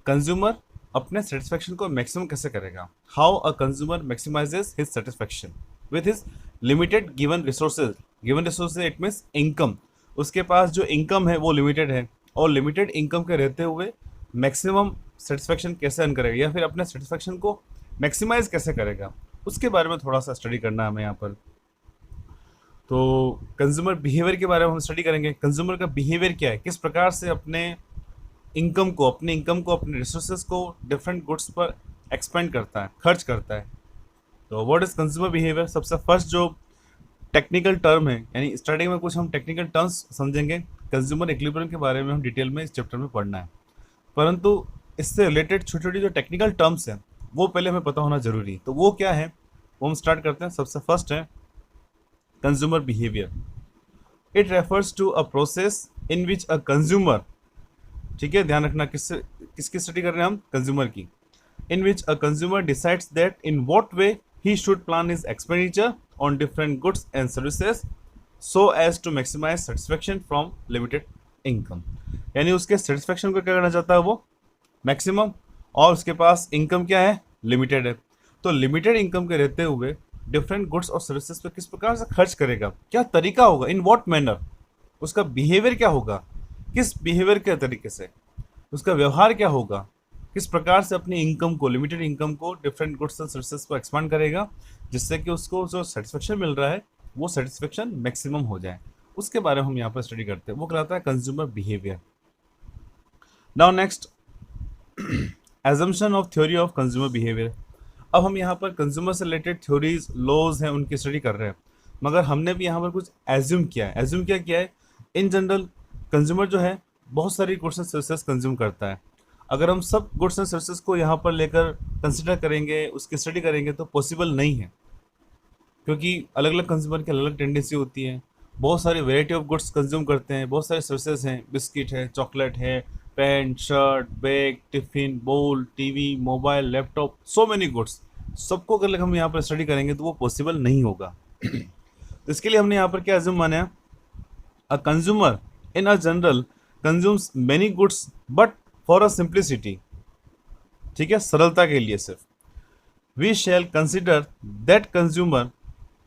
Consumer अपने satisfaction को maximum कैसे करेगा, how a consumer maximises his satisfaction with his limited given resources it means income. उसके पास जो इनकम है वो लिमिटेड है, और लिमिटेड इनकम के रहते हुए मैक्सिमम सेटिस्फेक्शन कैसे अर्न करेगा, या फिर अपने सेटिस्फेक्शन को मैक्सिमाइज कैसे करेगा, उसके बारे में थोड़ा सा स्टडी करना है हमें यहाँ पर। तो कंज्यूमर बिहेवियर के बारे में हम स्टडी करेंगे। कंज्यूमर का बिहेवियर क्या है, किस प्रकार से अपने अपने रिसोर्सेज को डिफरेंट गुड्स पर एक्सपेंड करता है, खर्च करता है। तो व्हाट इज कंज्यूमर बिहेवियर, सबसे फर्स्ट जो टेक्निकल टर्म है, यानी स्टार्टिंग में कुछ हम टेक्निकल टर्म्स समझेंगे। कंज्यूमर इक्विलिब्रियम के बारे में हम डिटेल में इस चैप्टर में पढ़ना है, परंतु इससे रिलेटेड छोटी छोटी जो टेक्निकल टर्म्स हैं वो पहले हमें पता होना जरूरी है। तो वो क्या है, वो हम स्टार्ट करते हैं। सबसे फर्स्ट है consumer behaviour. It refers to a process in which a consumer, ठीक है ध्यान रखना किसकी स्टडी कर रहे हैं हम, कंज्यूमर की। In which a consumer decides that in what way he should plan his expenditure on different goods and services so as to maximise satisfaction from limited income. यानी उसके सेटिस्फेक्शन को क्या करना चाहता है वो, मैक्सिमम, और उसके पास इनकम क्या है, लिमिटेड है। तो लिमिटेड इनकम के रहते हुए डिफरेंट गुड्स और सर्विसेज पे किस प्रकार से खर्च करेगा, क्या तरीका होगा, इन व्हाट मैनर, उसका बिहेवियर क्या होगा, किस बिहेवियर के तरीके से उसका व्यवहार क्या होगा, किस प्रकार से अपनी इनकम को, लिमिटेड इनकम को डिफरेंट गुड्स एंड सर्विसेज पर एक्सपांड करेगा, जिससे कि उसको जो सेटिस्फेक्शन मिल रहा है वो सेटिस्फेक्शन मैक्सिमम हो जाए, उसके बारे में हम यहाँ पर स्टडी करते हैं। वो कहलाता है consumer behaviour. Now next, assumption of theory of consumer behaviour. अब हम यहाँ पर कंज्यूमर से रिलेटेड थ्योरीज, लॉज हैं, उनकी स्टडी कर रहे हैं, मगर हमने भी यहाँ पर कुछ एज्यूम किया है। एज्यूम क्या है, इन जनरल कंज्यूमर जो है बहुत सारी गुड्स एंड सर्विसेज कंज्यूम करता है। अगर हम सब गुड्स एंड सर्विसेज को यहाँ पर लेकर कंसिडर करेंगे, उसकी स्टडी करेंगे, तो पॉसिबल नहीं है, क्योंकि अलग अलग कंज्यूमर की अलग अलग टेंडेंसी होती है। बहुत सारी वेराइटी ऑफ गुड्स कंज्यूम करते हैं, बहुत सारे सर्विसेज हैं, बिस्किट है, चॉकलेट है, पैंट, शर्ट, बैग, टिफिन, बोल, TV, mobile, laptop, so many goods. सबको अगर हम यहाँ पर स्टडी करेंगे तो वो पॉसिबल नहीं होगा। तो इसके लिए हमने यहाँ पर क्या एज्यूम माना है, a consumer in a general consumes many goods but for a simplicity, ठीक है, सरलता के लिए सिर्फ। We shall consider that consumer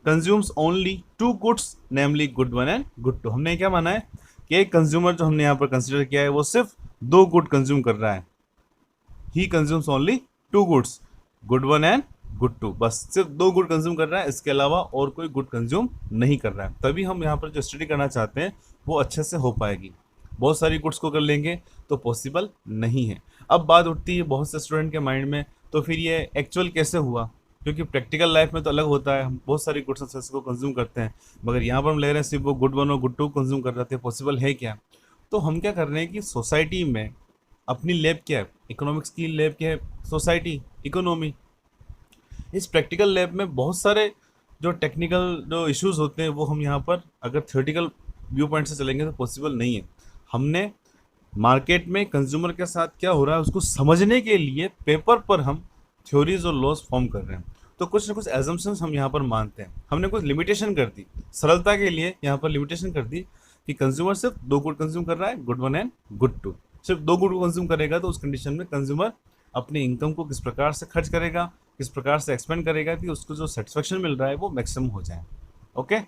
consumes only two goods namely good one and good two. हमने क्या माना है कि एक कंज्यूमर जो हमने यहाँ पर कंसिडर किया है वो सिर्फ दो गुड कंज्यूम कर रहा है। He consumes only two goods, good one and good two, बस सिर्फ दो गुड कंज्यूम कर रहा है, इसके अलावा और कोई गुड कंज्यूम नहीं कर रहा है। तभी हम यहाँ पर जो स्टडी करना चाहते हैं वो अच्छे से हो पाएगी। बहुत सारी गुड्स को कर लेंगे तो पॉसिबल नहीं है। अब बात उठती है बहुत से स्टूडेंट के माइंड में, तो फिर ये एक्चुअल कैसे हुआ, क्योंकि प्रैक्टिकल लाइफ में तो अलग होता है, हम बहुत सारी गुड्स एंड सर्विसेज को कंज्यूम करते हैं, मगर यहाँ पर हम ले रहे हैं सिर्फ वो गुड वन और गुड टू कंज्यूम कर रहे थे, पॉसिबल है क्या। तो हम क्या कर रहे हैं कि सोसाइटी में अपनी लैब क्या है, इकोनॉमिक्स की लैब क्या है, सोसाइटी, इकोनॉमी। इस प्रैक्टिकल लैब में बहुत सारे जो टेक्निकल जो इश्यूज होते हैं वो हम यहाँ पर अगर थ्योरेटिकल व्यू पॉइंट से चलेंगे तो पॉसिबल नहीं है। हमने मार्केट में कंज्यूमर के साथ क्या हो रहा है उसको समझने के लिए पेपर पर हम थ्योरीज और लॉज फॉर्म कर रहे हैं। तो कुछ ना कुछ एजम्पशंस हम यहाँ पर मानते हैं। हमने कुछ लिमिटेशन कर दी, सरलता के लिए यहाँ पर लिमिटेशन कर दी कि कंज्यूमर सिर्फ दो गुड कंज्यूम कर रहा है, good one and good two. सिर्फ दो गुड कंज्यूम करेगा तो उस कंडीशन में कंज्यूमर अपनी इनकम को किस प्रकार से खर्च करेगा, किस प्रकार से एक्सपेंड करेगा कि उसको जो सेटिस्फेक्शन मिल रहा है वो मैक्सिमम हो जाए। ओके।